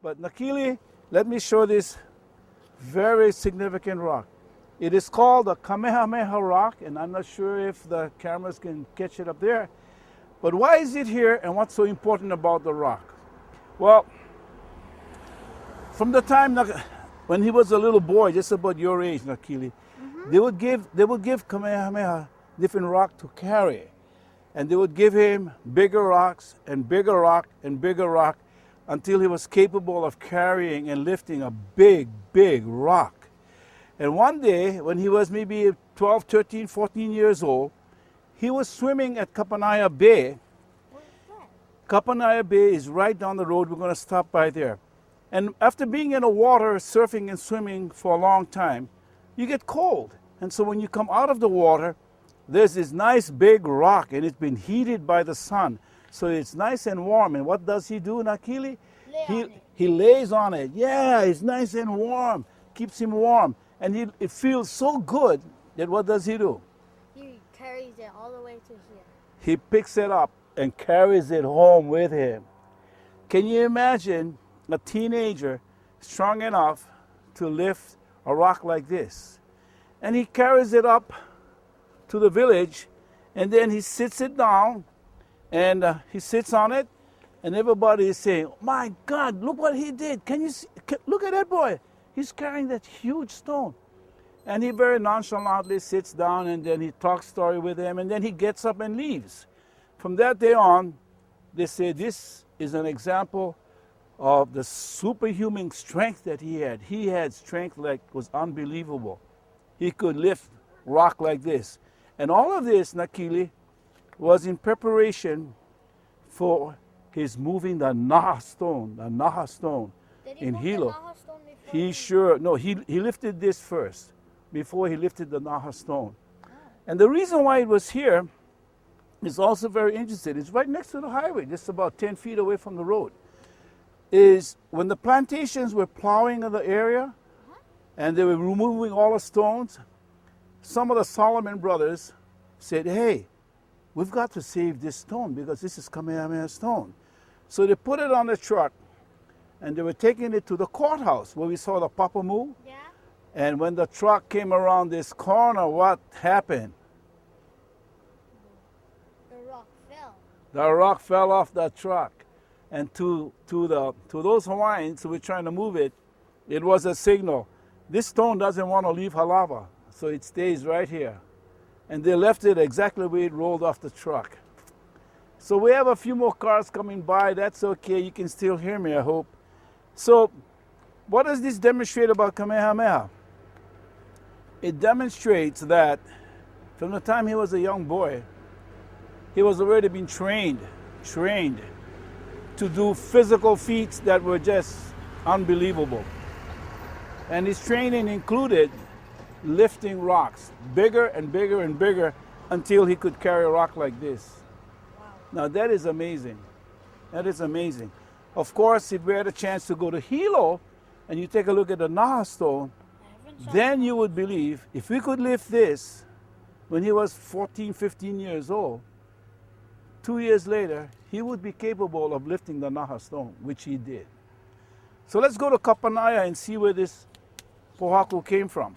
But Nakili, let me show this very significant rock. It is called the Kamehameha rock, and I'm not sure if the cameras can catch it up there. But why is it here, and what's so important about the rock? Well, from the time when he was a little boy, just about your age, Nakili, they would give Kamehameha different rock to carry, and they would give him bigger rocks and bigger rock and bigger rock until he was capable of carrying and lifting a big, big rock. And one day, when he was maybe 12, 13, 14 years old, he was swimming at Kamehameha Bay. What's that? Kamehameha Bay is right down the road. We're going to stop by there. And after being in the water, surfing and swimming for a long time, you get cold. And so when you come out of the water, there's this nice big rock, and it's been heated by the sun. So it's nice and warm. And what does he do, Nakili? He lays on it. Yeah, it's nice and warm. Keeps him warm. And it feels so good that what does he do? He carries it all the way to here. He picks it up and carries it home with him. Can you imagine a teenager strong enough to lift a rock like this? And he carries it up to the village, and then he sits it down, and he sits on it, and everybody is saying, "My God, look what he did. Can you see? Look at that boy. He's carrying that huge stone." And he very nonchalantly sits down, and then he talks story with them, and then he gets up and leaves. From that day on, they say this is an example of the superhuman strength that he had. He had strength like was unbelievable. He could lift rock like this. And all of this, Nakili, was in preparation for his moving the Naha stone Did he in move Hilo. the Naha stone before? He lifted this first before he lifted the Naha stone. Oh. And the reason why it was here is also very interesting. It's right next to the highway, just about 10 feet away from the road. Is when the plantations were plowing the area and they were removing all the stones, some of the Solomon brothers said, "Hey, we've got to save this stone because this is Kamehameha stone." So they put it on the truck, and they were taking it to the courthouse where we saw the Papamu. Yeah. And when the truck came around this corner, what happened? The rock fell. The rock fell off the truck. And to those Hawaiians who were trying to move it, it was a signal. This stone doesn't want to leave Halava, so it stays right here. And they left it exactly where it rolled off the truck. So we have a few more cars coming by. That's okay. You can still hear me, I hope. So what does this demonstrate about Kamehameha? It demonstrates that from the time he was a young boy, he was already been trained to do physical feats that were just unbelievable. And his training included lifting rocks bigger and bigger and bigger until he could carry a rock like this. Wow. Now that is amazing. That is amazing. Of course, if we had a chance to go to Hilo and you take a look at the Naha stone, then you would believe if we could lift this when he was 14, 15 years old, 2 years later, he would be capable of lifting the Naha stone, which he did. So let's go to Kapanaya and see where this pohaku came from.